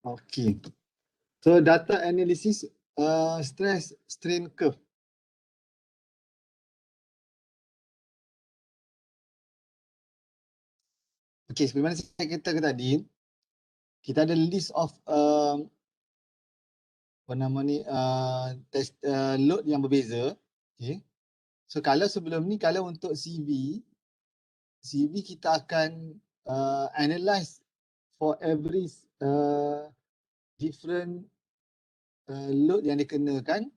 Okay. So data analysis stress strain curve. Okay, seperti mana saya katakan tadi, kita ada list of apa nama ni test load yang berbeza. Okay. So kalau sebelum ni, kalau untuk CV kita akan analyze for every different load yang dikenakan.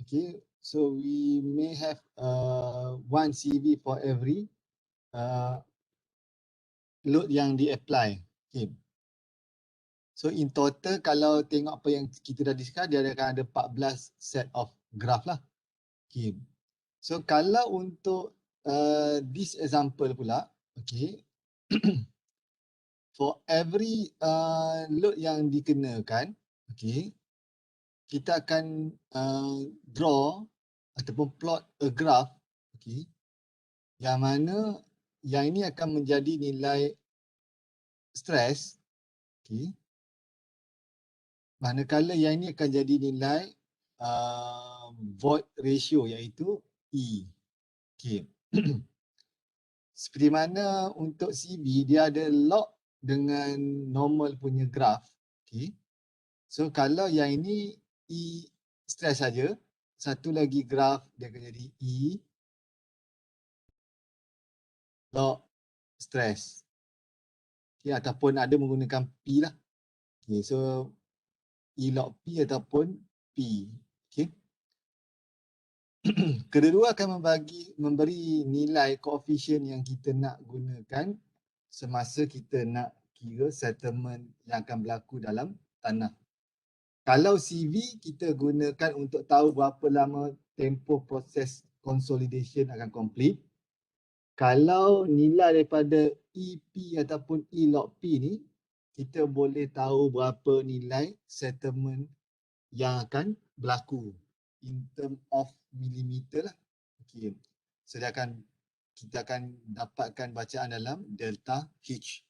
Okay, so we may have one CV for every load yang di-apply. Okay. So in total, kalau tengok apa yang kita dah discuss, dia akan ada 14 set of graph lah. Okay. So kalau untuk this example pula, okay, for every load yang dikenakan, okay, kita akan draw ataupun plot a graph, okay, yang mana yang ini akan menjadi nilai stress, okay, manakala yang ini akan jadi nilai void ratio iaitu E. Okay. Seperti mana untuk CV, dia ada log dengan normal punya graph. Okay. So kalau yang ini E stress saja, satu lagi graph dia akan jadi E log stress. Okay, ataupun ada menggunakan P lah. Okay, so E log P ataupun P. Okay. Kedua akan memberi nilai koefisien yang kita nak gunakan semasa kita nak kira settlement yang akan berlaku dalam tanah. Kalau CV kita gunakan untuk tahu berapa lama tempoh proses consolidation akan complete. Kalau nilai daripada EP ataupun E log P ni, kita boleh tahu berapa nilai settlement yang akan berlaku in term of millimeter lah. Okay. So kita akan dapatkan bacaan dalam delta H.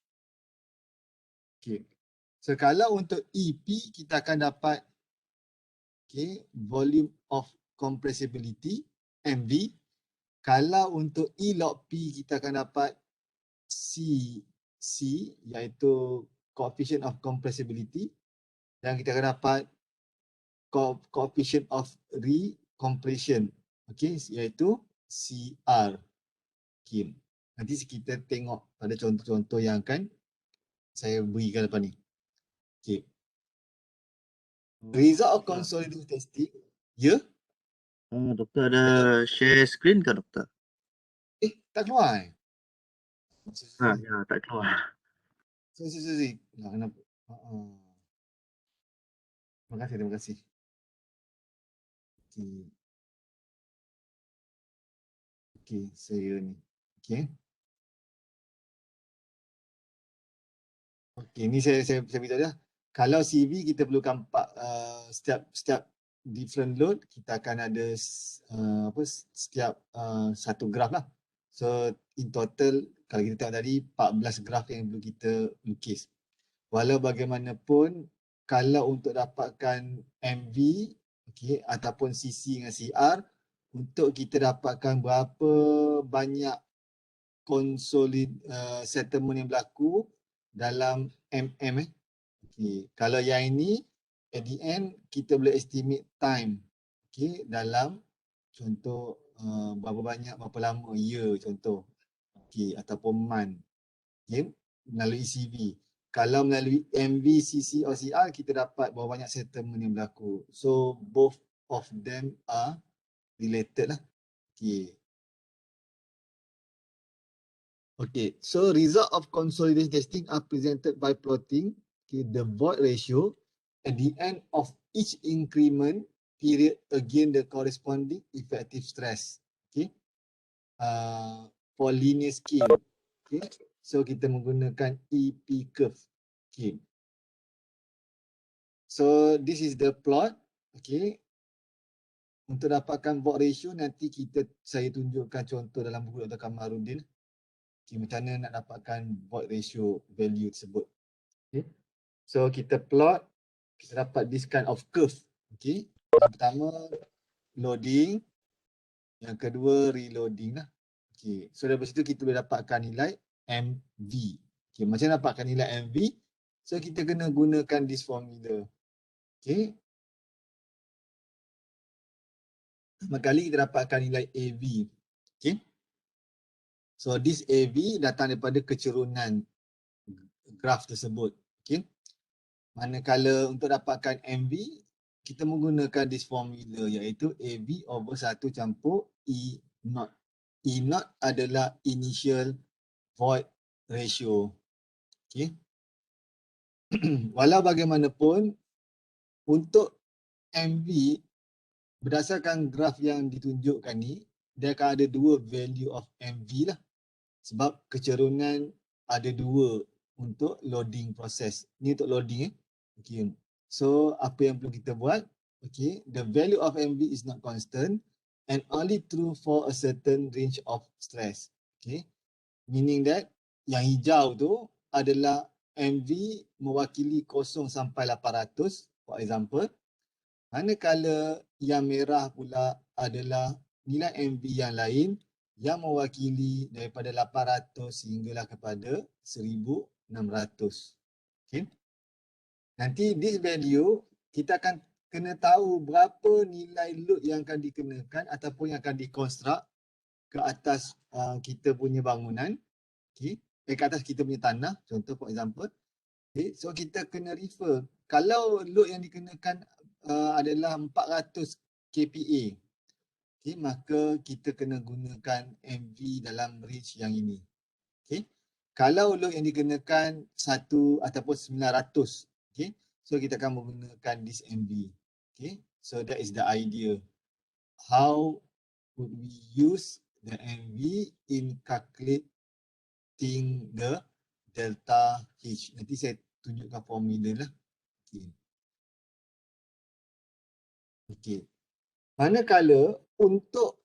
Okay. So kalau untuk EP kita akan dapat volume of compressibility MV. Kalau untuk E log P kita akan dapat C iaitu coefficient of compressibility, dan kita akan dapat coefficient of recompression, iaitu CR. Okay. Nanti kita tengok pada contoh-contoh yang akan saya berikan lepas ni. Okay. Result of consolidated testing. Ya? Doktor ada share screen ke doktor? Tak keluar Ya, tak keluar. Sorry. Kenapa? Terima kasih. Okay, saya ni. Okay, ni saya beritahu dah. Kalau CV kita perlukan setiap different load, kita akan ada setiap satu graf lah. So in total kalau kita tengok tadi 14 graf yang perlu kita lukis. Walau bagaimanapun, kalau untuk dapatkan MV ataupun CC dengan CR, untuk kita dapatkan berapa banyak settlement yang berlaku dalam kalau yang ini at the end kita boleh estimate time dalam contoh berapa lama year contoh ataupun month melalui CV. Kalau melalui MV, CC atau CR kita dapat berapa banyak settlement yang berlaku. So both of them are related lah. Okay, so result of consolidation testing are presented by plotting the void ratio at the end of each increment period against the corresponding effective stress. For linear scale. So kita menggunakan EP curve. So this is the plot. Untuk dapatkan void ratio nanti saya tunjukkan contoh dalam buku Dr. Kamarudin. Macam mana nak dapatkan void ratio value tersebut. So kita plot kita dapat this kind of curve. Okay. Yang pertama loading, yang kedua reloading lah. Okay. So dari situ kita boleh dapatkan nilai MV. Okay. Macam mana dapatkan nilai MV? So kita kena gunakan this formula. Okay. Pertama kali kita dapatkan nilai AV. Okay. So this AV datang daripada kecerunan graf tersebut. Okay. Manakala untuk dapatkan MV, kita menggunakan this formula iaitu AV over 1 campur E0. E0 adalah initial void ratio. Okay. Walau bagaimanapun, untuk MV, berdasarkan graf yang ditunjukkan ni, dia akan ada dua value of MV lah. Sebab kecerunan ada dua untuk loading proses. Ni untuk loading. Okay. So apa yang perlu kita buat? Okay. The value of MV is not constant and only true for a certain range of stress. Okay. Meaning that yang hijau tu adalah MV mewakili 0 sampai 800 for example. Manakala yang merah pula adalah nilai MV yang lain yang mewakili daripada 800 sehinggalah kepada 1600. Okay. Nanti this value kita akan kena tahu berapa nilai load yang akan dikenakan ataupun yang akan dikonstruk ke atas kita punya bangunan. Okay. Ke atas kita punya tanah, contoh for example. Okay. So kita kena refer. Kalau load yang dikenakan adalah 400 kPa. Okay, maka kita kena gunakan MV dalam range yang ini. Okay. Kalau load yang dikenakan 1 ataupun 900, okay, so kita akan menggunakan this MV. Okay. So that is the idea. How would we use the MV in calculating the delta H? Nanti saya tunjukkan formula lah. Okay. Okay. Manakala untuk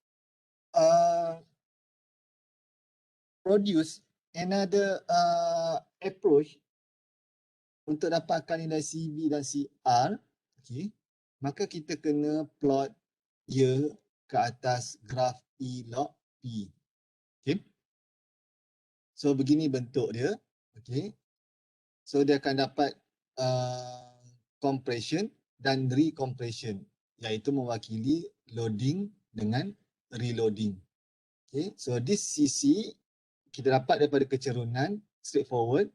produce another approach untuk dapatkan nilai CV dan CR, okay, maka kita kena plot ia ke atas graf E log P. Okay. So begini bentuk dia. Okay. So dia akan dapat compression dan recompression, iaitu mewakili loading dengan reloading. Okay. So this CC kita dapat daripada kecerunan straightforward.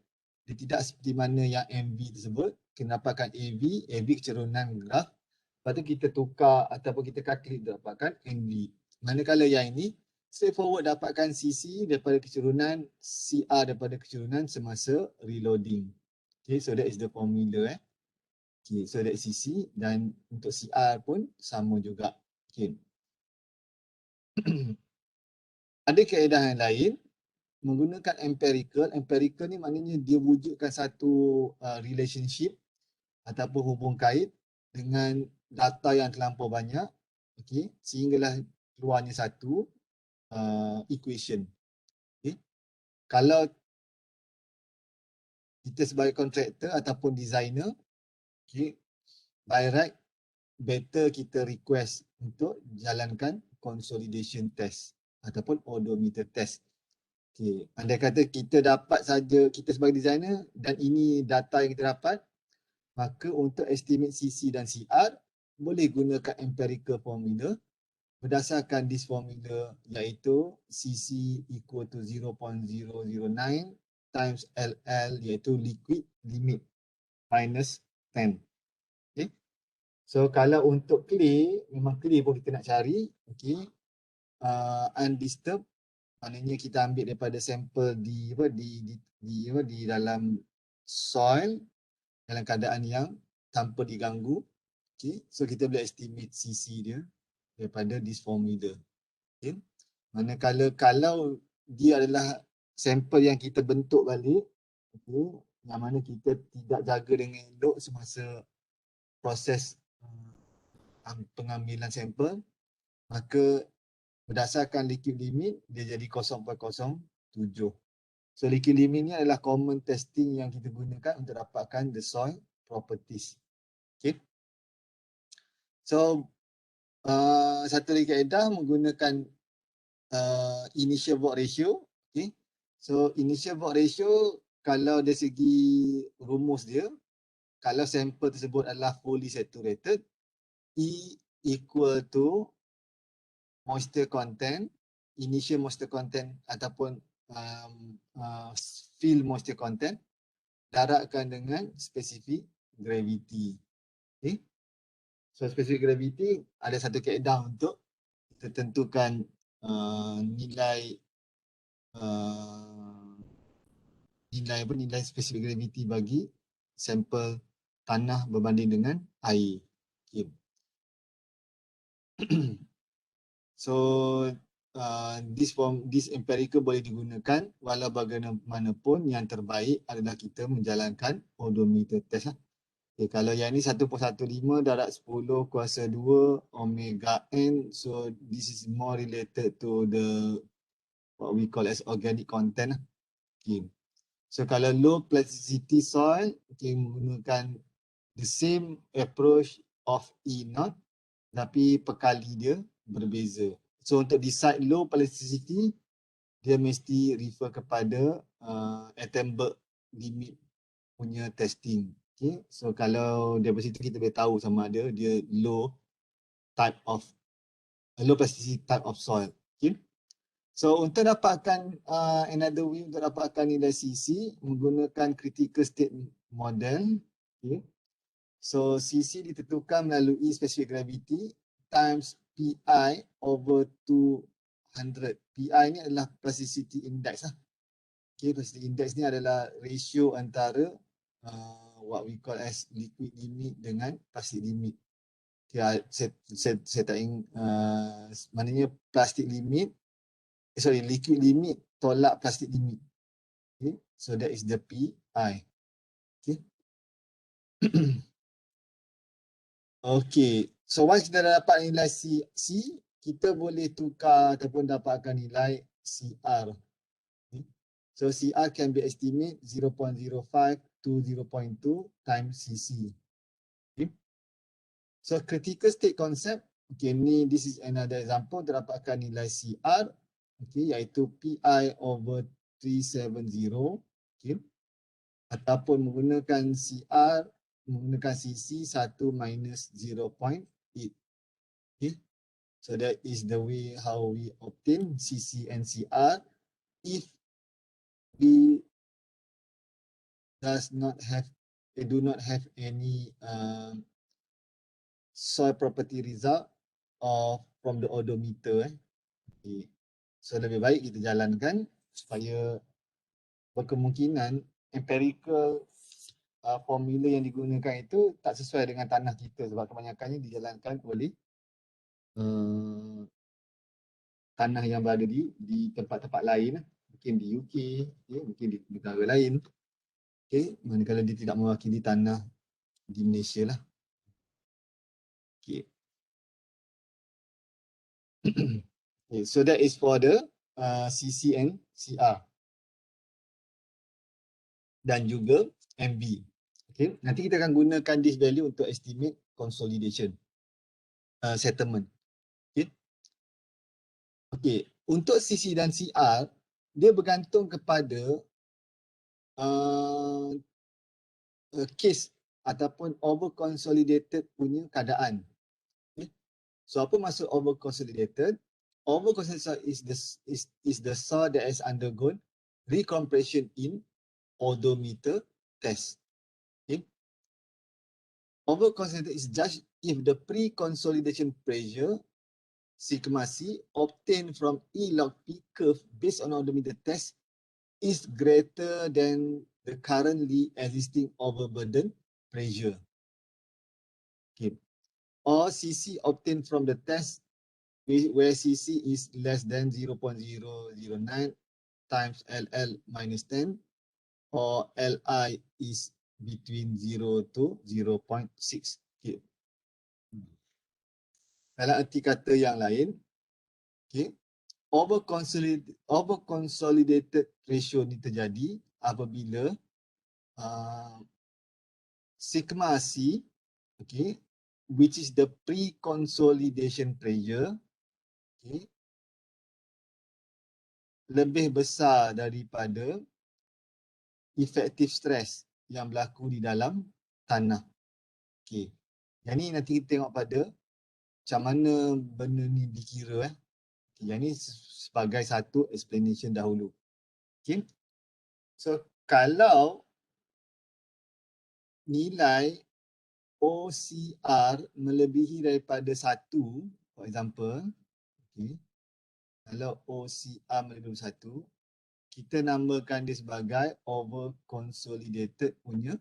Dia tidak seperti mana yang MV tersebut. Kita dapatkan AV kecerunan graf. Lepas tu kita tukar ataupun kita calculate dapatkan MV. Manakala yang ini straightforward dapatkan CC daripada kecerunan, CR daripada kecerunan semasa reloading. Okay, so that is the formula. Okay, so that is CC dan untuk CR pun sama juga. Okay. Ada kaedah yang lain menggunakan empirical. Empirical ni maknanya dia wujudkan satu relationship ataupun hubung kait dengan data yang terlampau banyak, okay, sehinggalah keluarnya satu equation. Okay. Kalau kita sebagai kontraktor ataupun designer, okay, by right better kita request untuk jalankan consolidation test ataupun odometer test. Okay. Andai kata kita dapat saja, kita sebagai designer dan ini data yang kita dapat, maka untuk estimate CC dan CR boleh gunakan empirical formula berdasarkan this formula iaitu CC equal to 0.009 times LL iaitu liquid limit minus 10. Okay. So kalau untuk clay, memang clay pun kita nak cari, okay, undisturbed, maknanya kita ambil daripada sampel di dalam soil dalam keadaan yang tanpa diganggu. Okay. So kita boleh estimate CC dia daripada this formula. Okay. Manakala kalau dia adalah sampel yang kita bentuk balik, okay, yang mana kita tidak jaga dengan elok semasa proses pengambilan sampel, maka berdasarkan liquid limit dia jadi 0.07. So liquid limit ni adalah common testing yang kita gunakan untuk dapatkan the soil properties. Okay. So satu lagi kaedah menggunakan initial vote ratio. Okay. So initial vote ratio kalau dari segi rumus dia, kalau sampel tersebut adalah fully saturated, E equal to moisture content, initial moisture content ataupun field moisture content darabkan dengan specific gravity. Okay. So specific gravity ada satu kaedah untuk kita tentukan nilai nilai specific gravity bagi sampel tanah berbanding dengan air. Okay. So this empirical boleh digunakan walau bagaimanapun yang terbaik adalah kita menjalankan odometer test lah. Okay, kalau yang ni 1.15 darab 10 kuasa 2 omega n, so this is more related to the what we call as organic content lah. Okay. So kalau low plasticity soil, okay, menggunakan the same approach of E0 tapi perkali dia berbeza. So untuk decide low plasticity, dia mesti refer kepada Attenborough limit punya testing. Okay. So kalau dari situ kita boleh tahu sama ada dia low plasticity type of soil. Okay. So untuk dapatkan another way untuk dapatkan nilai CC menggunakan critical state model. Okay. So CC ditentukan melalui specific gravity times PI over 200. PI ni adalah plasticity index lah. Okay, plasticity index ni adalah ratio antara what we call as liquid limit dengan plastic limit. Okay, saya tak ingin, maknanya plastic limit, liquid limit tolak plastic limit. Okay, so that is the PI. Okay. Okay, so once kita dah dapat nilai C, kita boleh tukar ataupun dapatkan nilai CR. Okay. So CR can be estimate 0.05 to 0.2 times CC. Okay. So critical state concept, okay, this is another example untuk dapatkan nilai CR, okay, iaitu PI over 370, okay, ataupun menggunakan CR, menggunakan CC 1 minus 0.8. Okay. So that is the way how we obtain CC and CR if we do not have any soil property result from the odometer. Okay. So lebih baik kita jalankan supaya berkemungkinan empirical formula yang digunakan itu tak sesuai dengan tanah kita sebab kebanyakannya dijalankan oleh tanah yang berada di tempat-tempat lain, mungkin di UK, okay, mungkin di negara lain. Okay, manakala dia tidak mewakili tanah di Malaysia lah. Okay. Okay, so that is for the CC and CR dan juga MV. Okay, nanti kita akan gunakan this value untuk estimate consolidation settlement. Okay. Okay, untuk CC dan CR dia bergantung kepada case ataupun over consolidated punya keadaan. Okay. So apa maksud over consolidated? Over consolidated is the soil that has undergone recompression in odometer test. Okay. Over consolidated is judged if the pre-consolidation pressure sigma C obtained from E log P curve based on odometer test is greater than the currently existing overburden pressure. Okay. Or CC obtained from the test where CC is less than 0.009 times LL minus 10 or LI is between 0 to 0.6. Okay. Dalam arti kata yang lain, okay, over consolidated ratio ni terjadi apabila sigma C okay, which is the pre-consolidation pressure, okay, lebih besar daripada effective stress yang berlaku di dalam tanah. Okay. Yang ni nanti kita tengok pada macam mana benda ni dikira. Okay. Yang ni sebagai satu explanation dahulu. Okay. So kalau nilai OCR melebihi daripada 1, for example, okay, kalau OCR melebihi 1, kita namakan dia sebagai over consolidated punya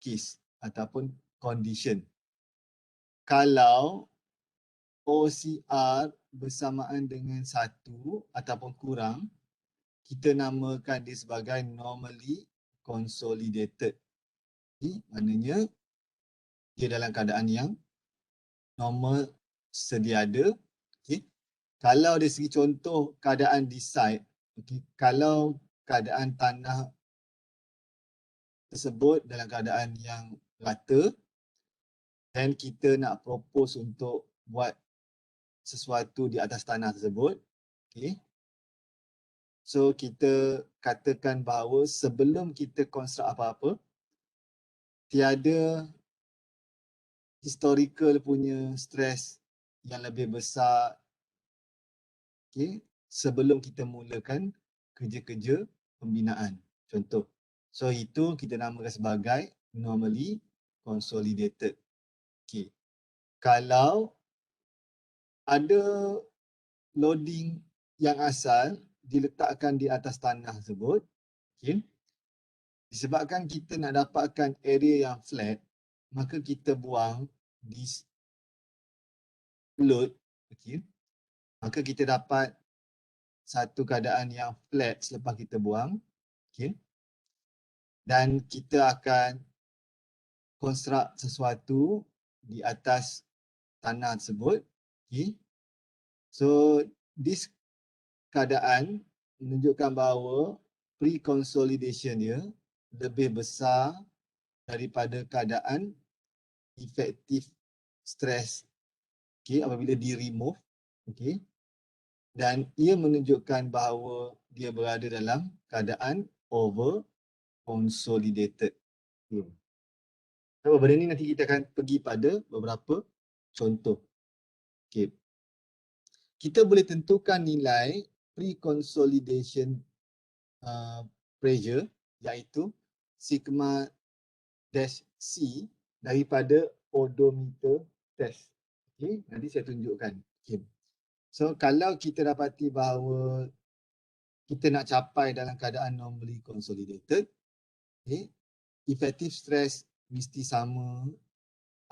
case ataupun condition. Kalau OCR bersamaan dengan 1 ataupun kurang, kita namakan dia sebagai normally consolidated. Okay, maknanya dia dalam keadaan yang normal sedia ada. Okay. Kalau dari segi contoh keadaan di site, okay, kalau keadaan tanah tersebut dalam keadaan yang rata dan kita nak propose untuk buat sesuatu di atas tanah tersebut, okay, so kita katakan bahawa sebelum kita construct apa-apa, tiada historical punya stress yang lebih besar, okay, sebelum kita mulakan kerja-kerja pembinaan. Contoh. So itu kita namakan sebagai normally consolidated. Okay. Kalau ada loading yang asal diletakkan di atas tanah tersebut, okay, disebabkan kita nak dapatkan area yang flat, maka kita buang this load, okay, maka kita dapat satu keadaan yang flat selepas kita buang, okay, dan kita akan construct sesuatu di atas tanah tersebut, okay. So this keadaan menunjukkan bahawa pre-consolidation dia lebih besar daripada keadaan effective stress, okay, apabila di remove, okay, dan ia menunjukkan bahawa dia berada dalam keadaan over consolidated. Okay. So benda ni nanti kita akan pergi pada beberapa contoh. Okay. Kita boleh tentukan nilai pre-consolidation pressure iaitu sigma dash C daripada odometer test. Okay, nanti saya tunjukkan. Okay. So kalau kita dapati bahawa kita nak capai dalam keadaan normally consolidated, okay, effective stress mesti sama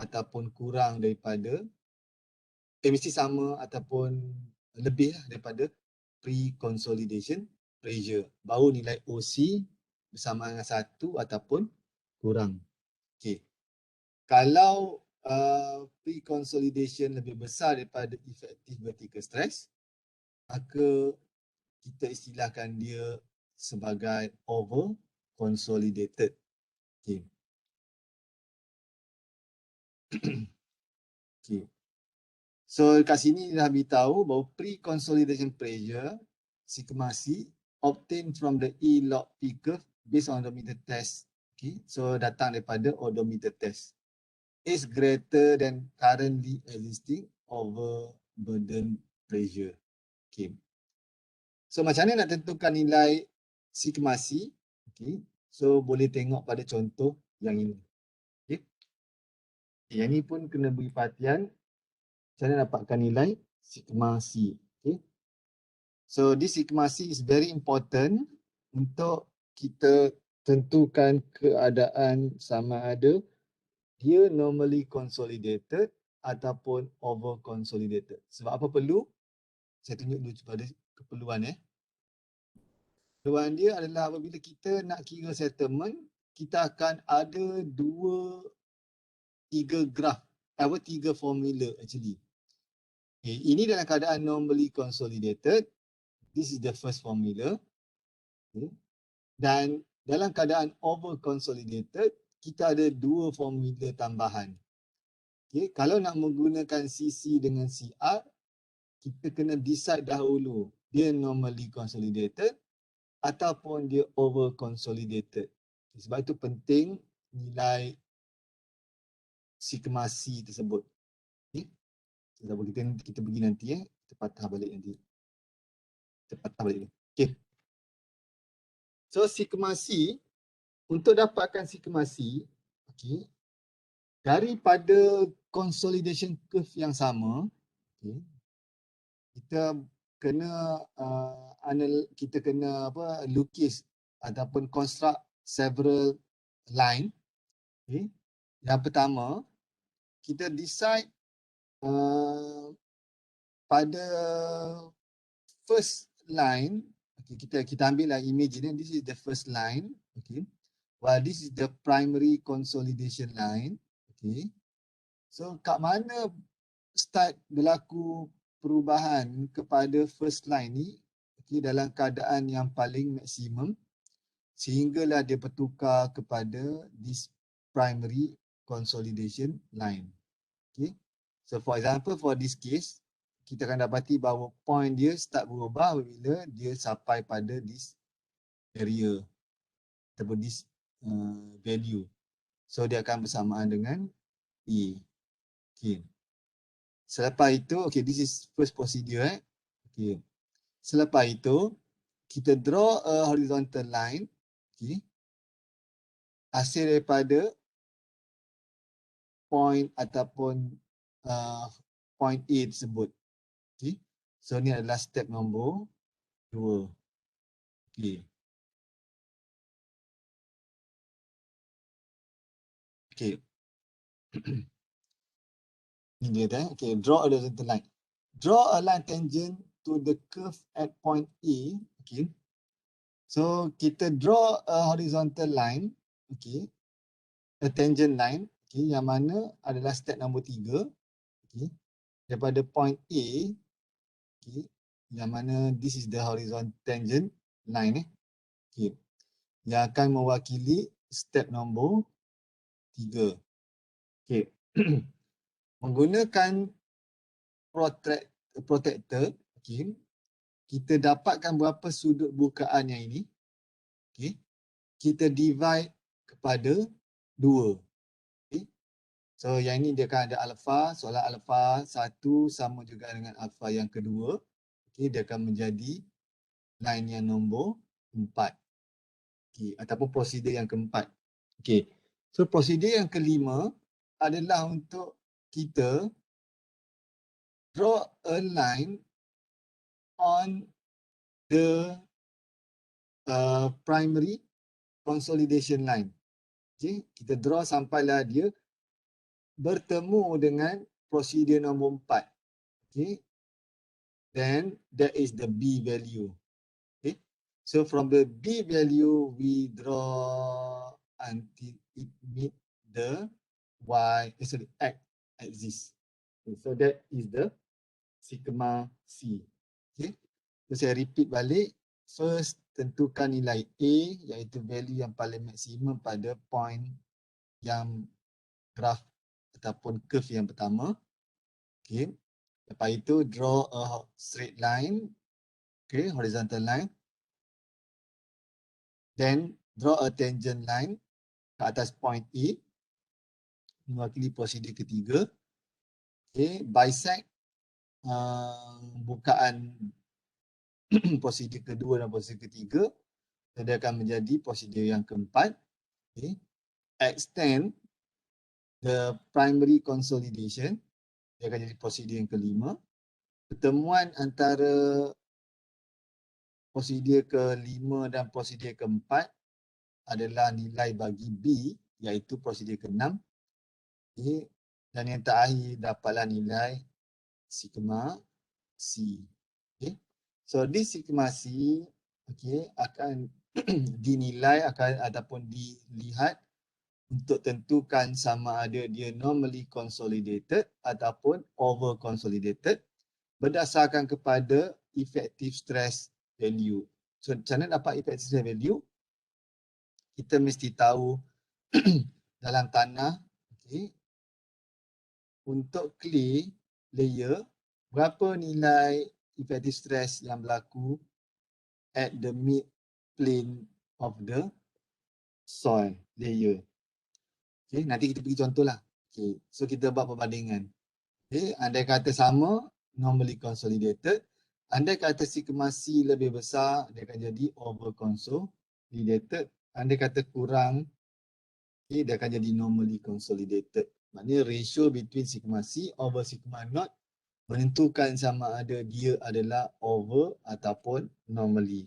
ataupun kurang daripada mesti sama ataupun lebih daripada pre-consolidation pressure. Baru nilai OC bersama dengan 1 ataupun kurang. Okay. Kalau pre-consolidation lebih besar daripada effective vertical stress, maka kita istilahkan dia sebagai over consolidated. Okay. Okay. So kat sini dah beritahu bahawa pre-consolidation pressure sigma C obtained from the E-log P curve based on odometer test. Okay. So datang daripada odometer test is greater than currently existing overburden pressure. Okay. So macam mana nak tentukan nilai sigma C? Okay. So boleh tengok pada contoh yang ini. Okay. Yang ini pun kena beri perhatian macam mana dapatkan nilai sigma C. Okay. So this sigma C is very important untuk kita tentukan keadaan sama ada dia normally consolidated ataupun over consolidated. Sebab apa perlu? Saya tunjuk dulu pada keperluan. Keperluan dia adalah apabila kita nak kira settlement, kita akan ada 3 graf, 3 formula actually. Okay, ini dalam keadaan normally consolidated. This is the first formula. Okay. Dan dalam keadaan over consolidated, kita ada dua formula tambahan. Okay, kalau nak menggunakan CC dengan CR, kita kena decide dahulu dia normally consolidated ataupun dia over consolidated. Sebab itu penting nilai sigma C tersebut. Okay. Kita pergi nanti kita patah balik nanti. Kita patah balik. Okay. So sigma C, untuk dapatkan sigma C, okay, daripada consolidation curve yang sama, okay, kita kena lukis ataupun construct several line. Okay. Yang pertama, kita decide pada first line, okay, kita ambil lah image ni, this is the first line, okay. While this is the primary consolidation line, okay. So kat mana start berlaku perubahan kepada first line ni, okay, dalam keadaan yang paling maksimum sehinggalah dia bertukar kepada this primary consolidation line. Okay. So for example, for this case, kita akan dapati bahawa point dia start berubah apabila dia sampai pada this area ataupun this value. So dia akan bersamaan dengan A. Okay. Selepas itu, okay, this is first procedure. Okay. Selepas itu, kita draw a horizontal line. Okay. Hasil daripada point ataupun point A tersebut. Okay. So ni adalah step nombor 2. Okay. Okay. Ni dia dah. Okay, draw a horizontal line. Draw a line tangent to the curve at point A. Okay. So kita draw a horizontal line. Okay. A tangent line. Okay, yang mana adalah step nombor 3. Okay. Daripada point A. Okay. Yang mana this is the horizontal tangent line. Okay. Yang akan mewakili step nombor 3. Okay. Menggunakan protector, okay, kita dapatkan berapa sudut bukaan yang ini. Okay. Kita divide kepada 2. Okay. So yang ini dia akan ada alpha, soalan alpha 1 sama juga dengan alpha yang kedua. Okay. Dia akan menjadi line yang nombor 4. Okay. Ataupun prosedur yang keempat. Okay. So prosedur yang kelima adalah untuk kita draw a line on the primary consolidation line. Okay. Kita draw sampailah dia bertemu dengan prosedur nombor 4. Okay. Then that is the B value. Okay. So from the B value we draw until it meet the X axis. Okay. So that is the sigma C. Okay. So saya repeat balik. First, tentukan nilai A iaitu value yang paling maksimum pada point yang graf ataupun curve yang pertama. Okay. Lepas itu draw a straight line. Okay, horizontal line. Then draw a tangent line ke atas point A. Mewakili prosedur ketiga. Okay, bisect bukaan prosedur kedua dan prosedur ketiga. So, dia akan menjadi prosedur yang keempat. Okay. Extend the primary consolidation. Dia akan jadi prosedur yang kelima. Pertemuan antara prosedur kelima dan prosedur keempat adalah nilai bagi B iaitu prosedur ke-6. Okay. Dan yang terakhir dapatlah nilai sigma C. Okay. So this sigma C, okay, akan dinilai ataupun dilihat untuk tentukan sama ada dia normally consolidated ataupun over consolidated berdasarkan kepada effective stress value. So macam mana dapat effective stress value? Kita mesti tahu dalam tanah, okey, untuk clay layer, berapa nilai effective stress yang berlaku at the mid plane of the soil layer. Okay, nanti kita pergi contohlah. Okay, so kita buat perbandingan. Okay, andai kata sama, normally consolidated. Andai kata sigma C lebih besar, dia akan jadi over consolidated. Andai kata kurang, okay, dia akan jadi normally consolidated. Maknanya ratio between sigma C over sigma naught menentukan sama ada dia adalah over ataupun normally.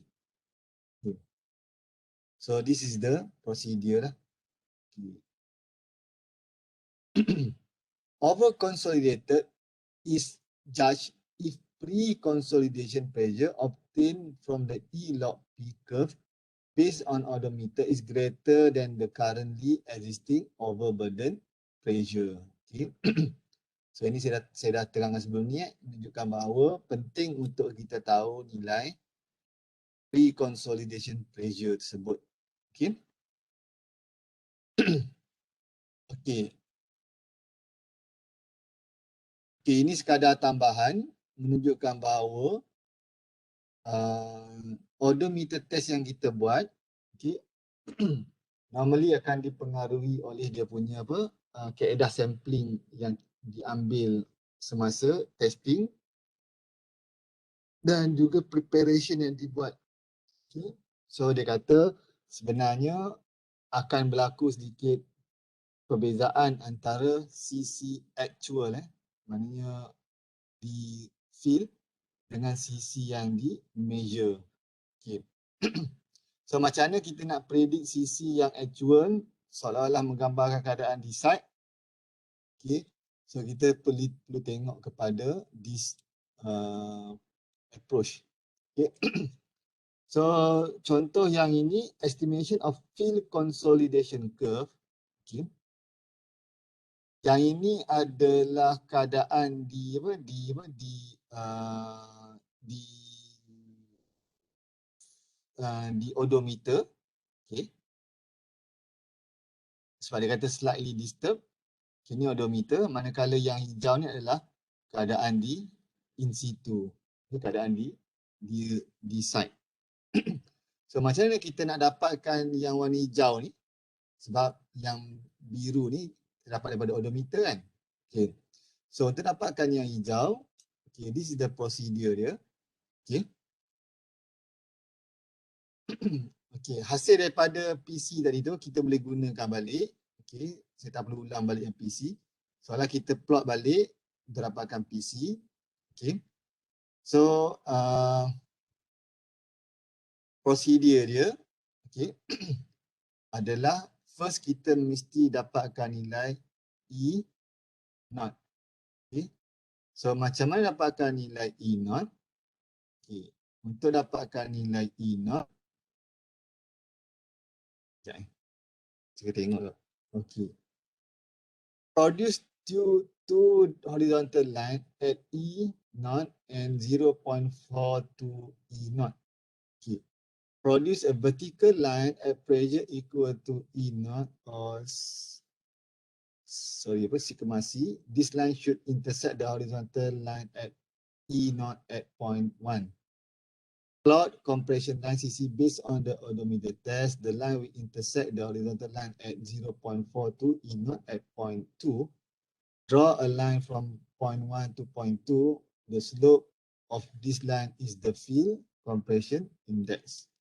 Okay. So this is the procedure lah. Okay. Over consolidated is judged if pre-consolidation pressure obtained from the E log P curve based on odometer is greater than the currently existing overburden pressure. Okay. So ini saya dah terangkan sebelum ni, menunjukkan bahawa penting untuk kita tahu nilai pre-consolidation pressure tersebut. Okay. Okay. Okay, ini sekadar tambahan menunjukkan bahawa odometer test yang kita buat, okay, normally akan dipengaruhi oleh dia punya kaedah sampling yang diambil semasa testing dan juga preparation yang dibuat. Okay. So dia kata sebenarnya akan berlaku sedikit perbezaan antara CC actual, maknanya di field dengan CC yang di measure. Okay. So macam mana kita nak predict CC yang actual seolah-olah menggambarkan keadaan di site. Okay. So kita perlu tengok kepada this approach. Okay. So contoh yang ini estimation of field consolidation curve. Okay. Yang ini adalah keadaan di odometer. Okay. Sebab dia kata slightly disturbed. Ini odometer, manakala yang hijau ni adalah keadaan di in situ. Keadaan di site. So macam mana kita nak dapatkan yang warna hijau ni? Sebab yang biru ni terdapat daripada odometer kan. Okay. So untuk dapatkan yang hijau, okay, this is the procedure dia. Okay. Okay, hasil daripada PC tadi tu kita boleh gunakan balik. Okay, saya tak perlu ulang balik yang PC. Soalnya kita plot balik untuk dapatkan PC. Okay. So prosedur dia, okay, adalah first kita mesti dapatkan nilai E naught. Okay. So macam mana dapatkan nilai E naught? Okay. Untuk dapatkan nilai E naught, sekejap kita tengok. Okay. Produce two horizontal line at E naught and 0.42 E naught. Okay. Produce a vertical line at pressure equal to E naught or sigma C. This line should intersect the horizontal line at E naught at point 1. Plot compression line CC based on the odometer test. The line will intersect the horizontal line at 0.42 E naught at point 2. Draw a line from point 1 to point 2. The slope of this line is the field compression index.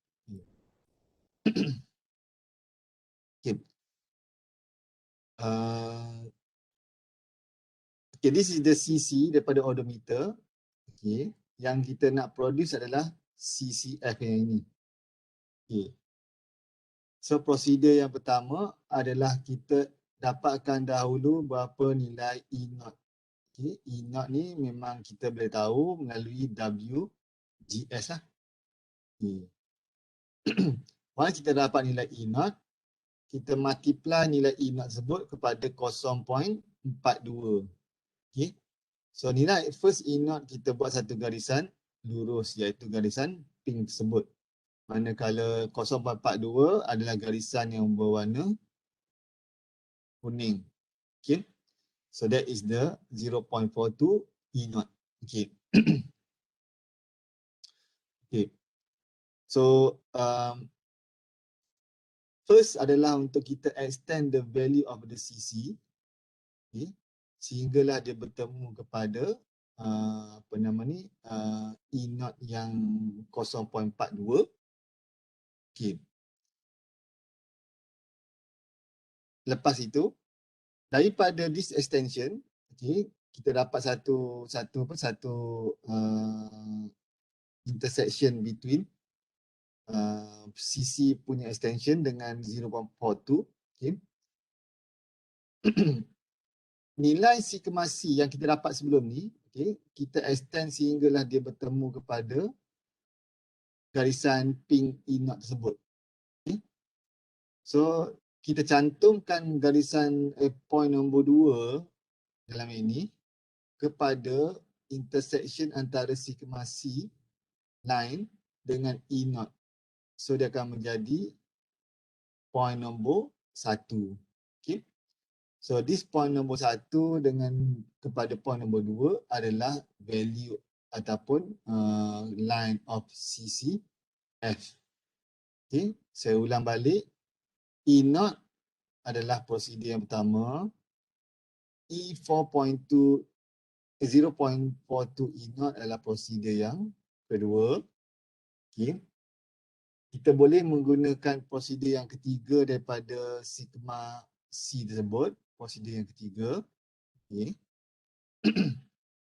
Okay. Okay, this is the CC daripada odometer. Okay. Yang kita nak produce adalah CCF yang ini. Okay. So prosedur yang pertama adalah kita dapatkan dahulu berapa nilai E naught. Okay. E naught ni memang kita boleh tahu melalui WGS lah. Okay. Once kita dapat nilai E naught, kita multiply nilai E naught tersebut kepada 0.42. Okay. So nilai first E naught kita buat satu garisan lurus, iaitu garisan pink tersebut. Manakala 0.42 adalah garisan yang berwarna kuning. Okay. So that is the 0.42 E0. Okay. Okay. So first adalah untuk kita extend the value of the CC, okay, sehinggalah dia bertemu kepada apa nama ni, E0 yang 0.42. Okay. Lepas itu, daripada this extension, okay, kita dapat satu intersection between CC punya extension dengan 0.42. Okay. Nilai sigma-C yang kita dapat sebelum ni, okay, kita extend sehinggalah dia bertemu kepada garisan pink E0 tersebut. Okay. So kita cantumkan garisan point nombor 2 dalam ini kepada intersection antara sigma-C line dengan E0. So dia akan menjadi point nombor 1. Okay. So this point nombor 1 dengan kepada point nombor 2 adalah value ataupun line of CCF. Okay. Saya ulang balik. E0 adalah prosedur yang pertama. E4.2 0.42 E0 adalah prosedur yang kedua. Okay. Kita boleh menggunakan prosedur yang ketiga daripada sigma C tersebut, prosedur yang ketiga. Okay.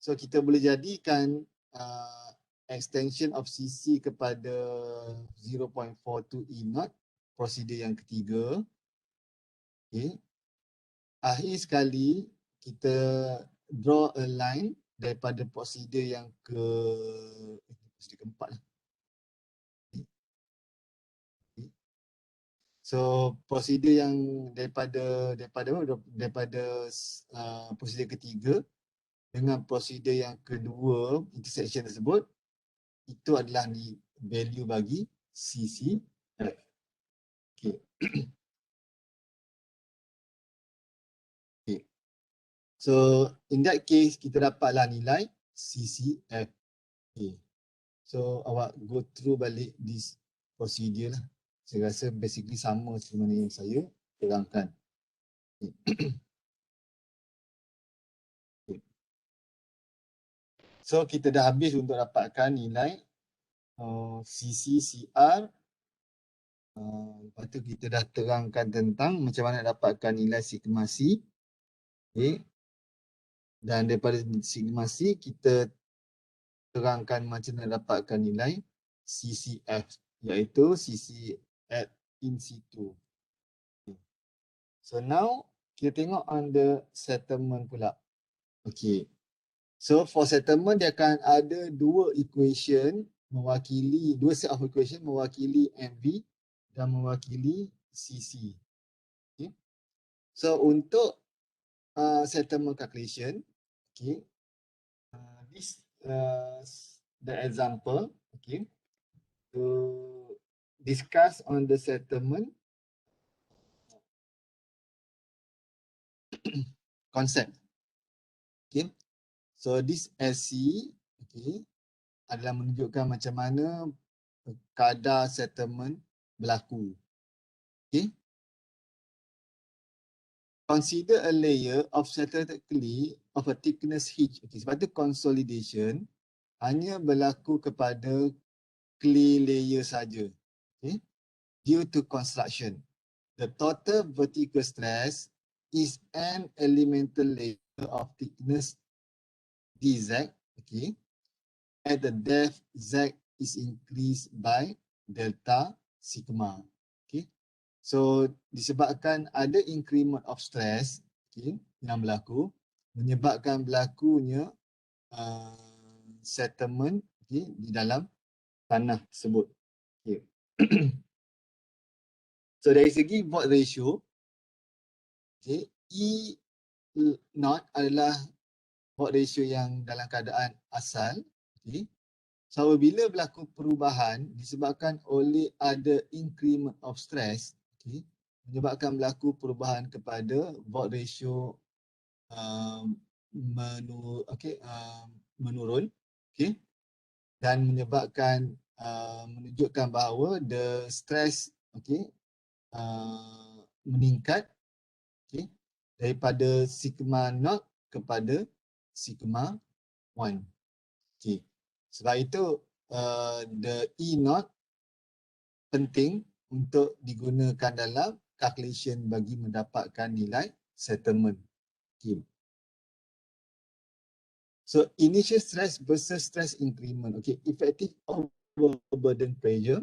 So kita boleh jadikan extension of CC kepada 0.42 E0, prosedur yang ketiga. Okay. Akhir sekali kita draw a line daripada prosedur yang prosedur keempat lah. So prosedur yang daripada prosedur ketiga dengan prosedur yang kedua intersection tersebut, itu adalah value bagi CCF. Okay. Okay. So in that case kita dapatlah nilai CCF. Okay. So awak go through balik this procedure lah. Saya rasa basically sama sebenarnya yang saya terangkan. Okay. So kita dah habis untuk dapatkan nilai CC-CR. Lepas tu kita dah terangkan tentang macam mana dapatkan nilai sigma C. Okay. Dan daripada sigma C kita terangkan macam mana dapatkan nilai CCF, iaitu CC at in situ. Okay. So now kita tengok on the settlement pula. Okay. So for settlement dia akan ada dua set of equation mewakili MV dan mewakili CC. Okay. So untuk settlement calculation, okay, this the example, okay, to discuss on the settlement concept. Okay. So this SC, okay, adalah menunjukkan macam mana kadar settlement berlaku. Okay. Consider a layer of settled clay of a thickness H. Okay, sebab tu consolidation hanya berlaku kepada clay layer saja. Okay. Due to construction, the total vertical stress is an elemental layer of thickness dz. Okay. At the depth z is increased by delta sigma. Okay. So disebabkan ada increment of stress, okay, yang berlaku, menyebabkan berlakunya settlement, okay, di dalam tanah tersebut. Okay. So dari segi void ratio, okay, E0 adalah void ratio yang dalam keadaan asal. Okay. So apabila berlaku perubahan disebabkan oleh ada increment of stress, okay, menyebabkan berlaku perubahan kepada Watt ratio menurun, okay, dan menyebabkan menunjukkan bahawa the stress, okay, meningkat, okay, daripada sigma naught kepada sigma 1. Okay. Sebab itu the E naught penting untuk digunakan dalam calculation bagi mendapatkan nilai settlement. Okay. So initial stress versus stress increment. Okay, effective overburden pressure.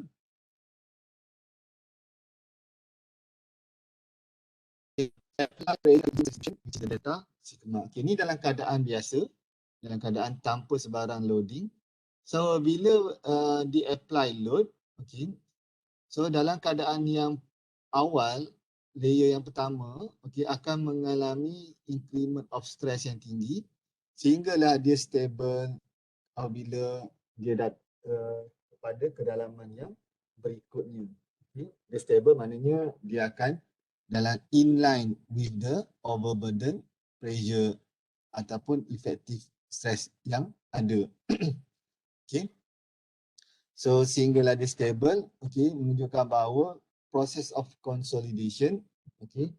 Data sigma. Okay, ini dalam keadaan biasa, dalam keadaan tanpa sebarang loading. So bila di apply load, okay, so dalam keadaan yang awal, layer yang pertama, okay, akan mengalami increment of stress yang tinggi sehinggalah dia stable apabila dia kepada kedalaman yang berikutnya. Okay. Dia stable maknanya dia akan dalam inline with the overburden pressure ataupun effective stress yang ada. Okay. So sehinggalah dia stable, okay, menunjukkan bahawa process of consolidation, okay,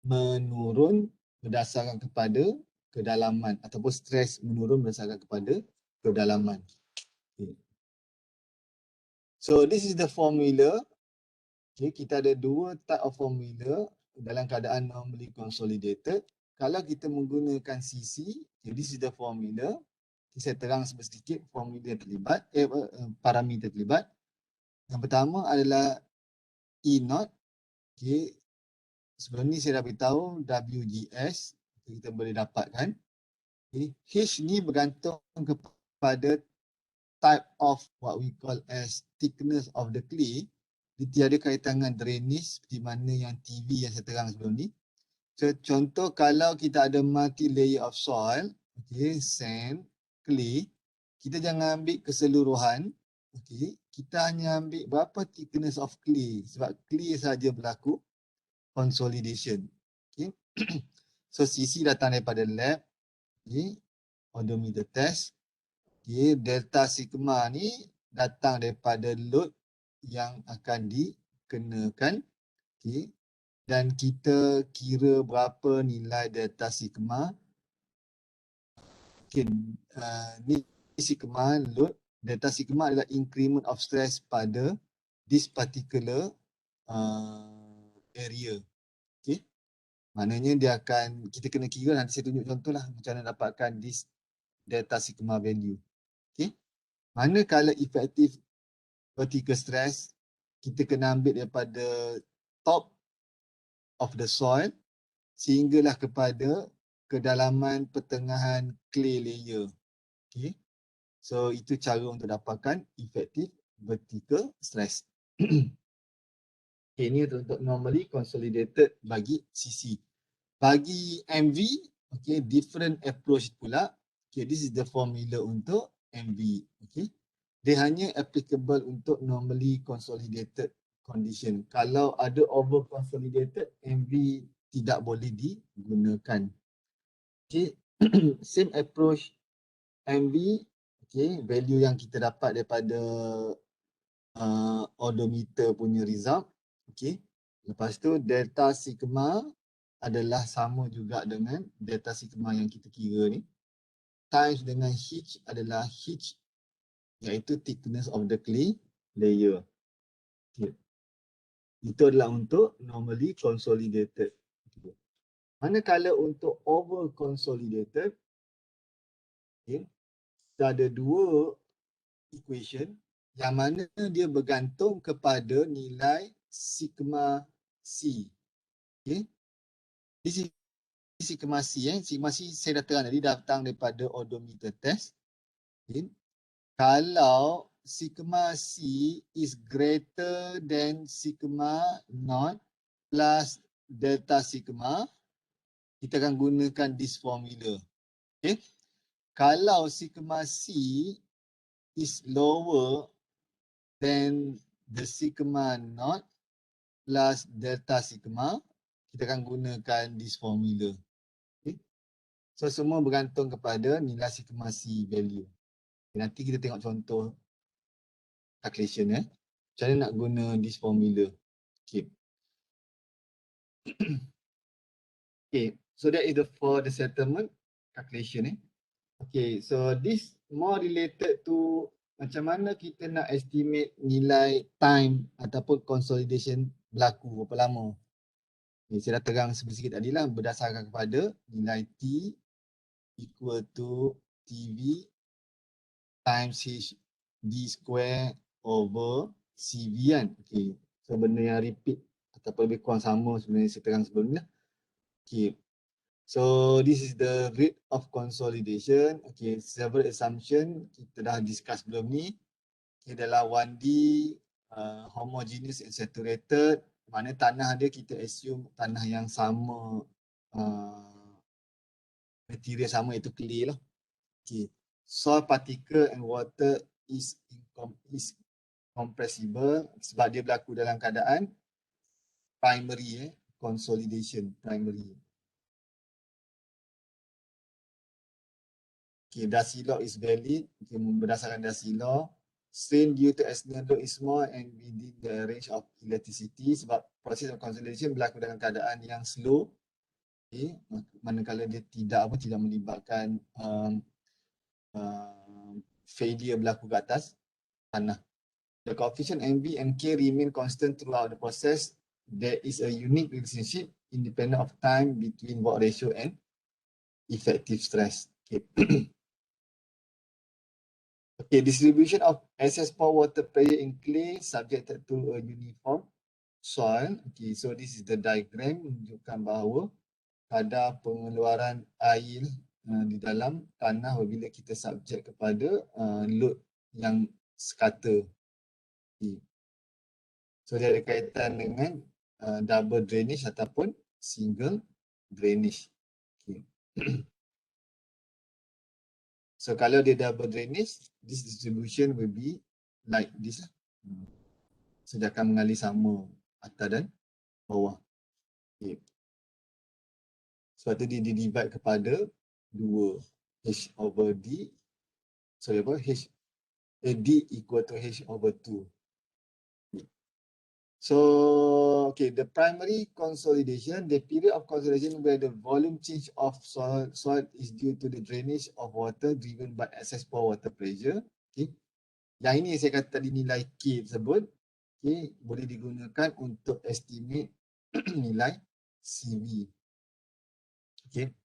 menurun berdasarkan kepada kedalaman ataupun stres menurun berdasarkan kepada kedalaman. Okay. So this is the formula. Okay, kita ada dua type of formula dalam keadaan normally consolidated. Kalau kita menggunakan CC, okay, this is the formula. Saya terang sedikit formula yang terlibat, parameter terlibat. Yang pertama adalah E naught. Okay. Sebelum ni saya dah beritahu WGS, kita boleh dapatkan. Okay. H ni bergantung kepada type of what we call as thickness of the clay. Dia tiada kaitan dengan drainage di mana yang TV yang saya terang sebelum ni. So, contoh kalau kita ada multi layer of soil, okay, sand, clay, kita jangan ambil keseluruhan, okay, kita hanya ambil berapa thickness of clay sebab clay saja berlaku consolidation. Okay. So CC datang daripada lab, okay, odometer test. Okay, delta sigma ni datang daripada load yang akan dikenakan, okay, dan kita kira berapa nilai delta sigma. Okay, ni sigma load, delta sigma adalah increment of stress pada this particular area. Okay, maknanya dia akan, kita kena kira, nanti saya tunjuk contoh lah macam mana dapatkan this delta sigma value. Okay, manakala effective vertical stress, kita kena ambil daripada top of the soil sehinggalah kepada kedalaman pertengahan clay layer. Okay. So itu cara untuk dapatkan effective vertical stress. Okay, ini untuk normally consolidated bagi CC. Bagi MV, okay, different approach pula. Okay, this is the formula untuk MV. Okay. Dia hanya applicable untuk normally consolidated condition. Kalau ada over consolidated, MV tidak boleh digunakan. Okay. Same approach MV, okay, value yang kita dapat daripada odometer punya result. Okay. Lepas tu delta sigma adalah sama juga dengan delta sigma yang kita kira ni. Times dengan H adalah H, iaitu thickness of the clay layer. Okay. Itu adalah untuk normally consolidated. Okay. Manakala untuk over consolidated, okay, kita ada dua equation yang mana dia bergantung kepada nilai sigma C. Okay. This is sigma C. Sigma C saya dah terang tadi, datang daripada odometer test. Okay. Kalau sigma C is greater than sigma naught plus delta sigma, kita akan gunakan this formula. Okay. Kalau sigma C is lower than the sigma naught, plus delta sigma, kita akan gunakan this formula. Okay. So semua bergantung kepada nilai sigma C value. Okay, nanti kita tengok contoh calculation Macam mana nak guna this formula. Okay. Okay, so that is for the settlement calculation Okay, so this more related to macam mana kita nak estimate nilai time ataupun consolidation berlaku berapa lama. Okay, saya dah terang sikit tadi lah berdasarkan kepada nilai T equal to TV times HD square over CV kan. Okay, so benda yang repeat ataupun lebih kurang sama sebenarnya saya terang sebelum ni lah. Okay. So this is the rate of consolidation. Okay, several assumption kita dah discuss sebelum ni. Okay, dalam 1D homogeneous and saturated, mana tanah dia kita assume tanah yang sama, material sama iaitu clay lah. Okay, soil particle and water is compressible sebab dia berlaku dalam keadaan primary consolidation primary. Okay, Darcy law is valid. Okay, berdasarkan Darcy law, strain due to external load is small and within the range of electricity sebab proses of consolidation berlaku dalam keadaan yang slow. Okay, manakala dia tidak melibatkan failure berlaku ke atas tanah. The coefficient MV and K remain constant throughout the process. There is a unique relationship independent of time between work ratio and effective stress. Okay. Okay, distribution of excess pore water pressure in clay subjected to a uniform soil. Okay, so this is the diagram menunjukkan bahawa kadar pengeluaran air di dalam tanah apabila kita subjek kepada load yang sekata. Okay. So dia ada kaitan dengan double drainage ataupun single drainage. Okay. So kalau dia double drainage, this distribution will be like this. So dia akan mengalir sama atas dan bawah. Okay. Sebab tu dia divide kepada 2 H over D. Sorry apa? D equal to H over 2. Okay. So okay, the primary consolidation, the period of consolidation where the volume change of soil is due to the drainage of water driven by excess pore water pressure. Okay. Yang ini saya kata tadi nilai K tersebut, okay, boleh digunakan untuk estimate nilai CV. Okay.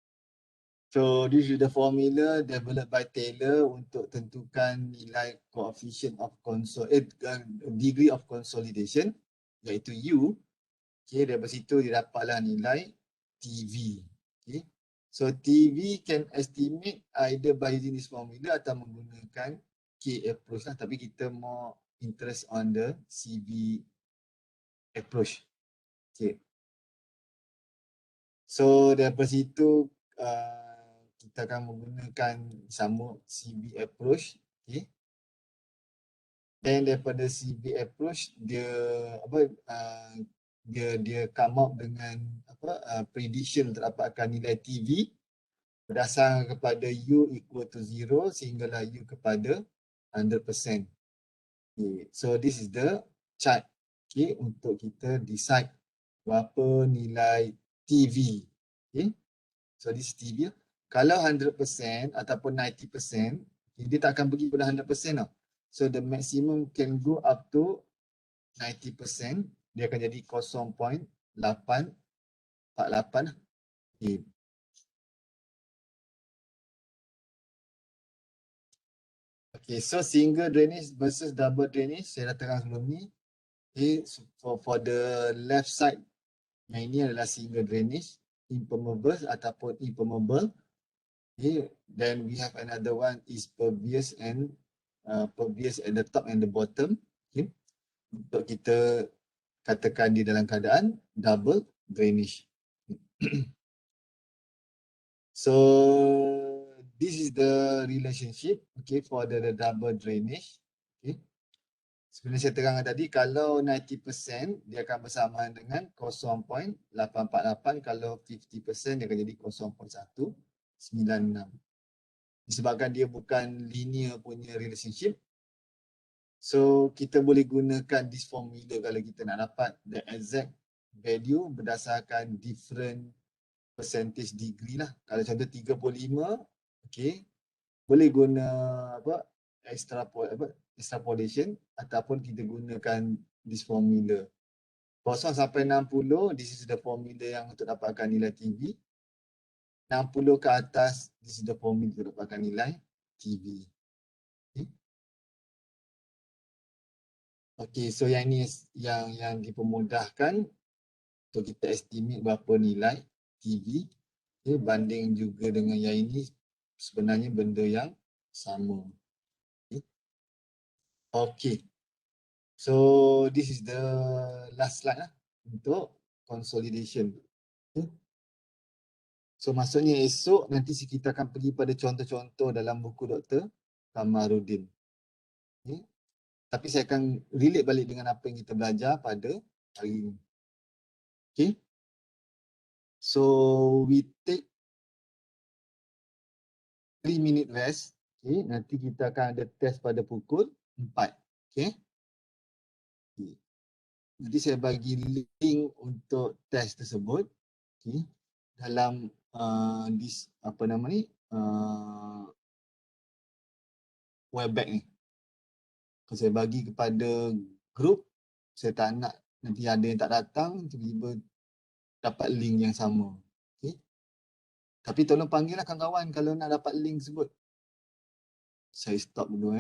So this is the formula developed by Taylor untuk tentukan nilai coefficient of degree of consolidation iaitu U. Okay, dari situ dia dapatlah nilai TV. Okay. So TV can estimate either by using this formula atau menggunakan K approach lah, tapi kita more interest on the CV approach. Okay. So dari situ kita akan menggunakan sama CV approach. Okay. Dan daripada CV approach dia dia come up dengan prediction terdapatkan nilai TV berdasarkan kepada U equal to 0 sehinggalah U kepada 100%. Okay. So this is the chart, okay, untuk kita decide berapa nilai TV. Okay. So this is TV. Kalau 100% ataupun 90%, dia tak akan pergi pada 100% tau. So the maximum can go up to 90%. Dia akan jadi 0.848. Okay. Okay, so single drainage versus double drainage, saya dah terang sebelum ni. Okay, so for the left side, yang ini adalah single drainage, impermeable ataupun impermeable. Okay, then we have another one is pervious and pervious at the top and the bottom. Okay, untuk kita katakan di dalam keadaan double drainage. So this is the relationship, okay, for the double drainage. Okay, Sebenarnya saya terangkan tadi, kalau 90% dia akan bersamaan dengan 0.848, kalau 50% dia akan jadi 0.196. Disebabkan dia bukan linear punya relationship, so kita boleh gunakan this formula kalau kita nak dapat the exact value berdasarkan different percentage degree lah. Kalau contoh 35, okay, boleh guna apa extrapolation ataupun kita gunakan this formula. 0 sampai 60, this is the formula yang untuk dapatkan nilai TV. 60 ke atas, this is the formula untuk dapatkan nilai TV. Okay, so yang ni yang dipermudahkan untuk kita estimate berapa nilai TV. Okay, banding juga dengan yang ini sebenarnya benda yang sama. Okay. So this is the last slide lah untuk consolidation. Okay. So maksudnya esok nanti kita akan pergi pada contoh-contoh dalam buku Dr. Kamarudin. Okay. Tapi saya akan relate balik dengan apa yang kita belajar pada hari ini. Okay. So we take 3 minute rest. Okay. Nanti kita akan ada test pada pukul 4. Okay. Nanti saya bagi link untuk test tersebut. Okay. Dalam apa nama ni, Webex ni. Kalau saya bagi kepada grup, saya tak nak nanti ada yang tak datang, tiba-tiba dapat link yang sama. Okay. Tapi tolong panggil lah kawan-kawan kalau nak dapat link tersebut. Saya stop dulu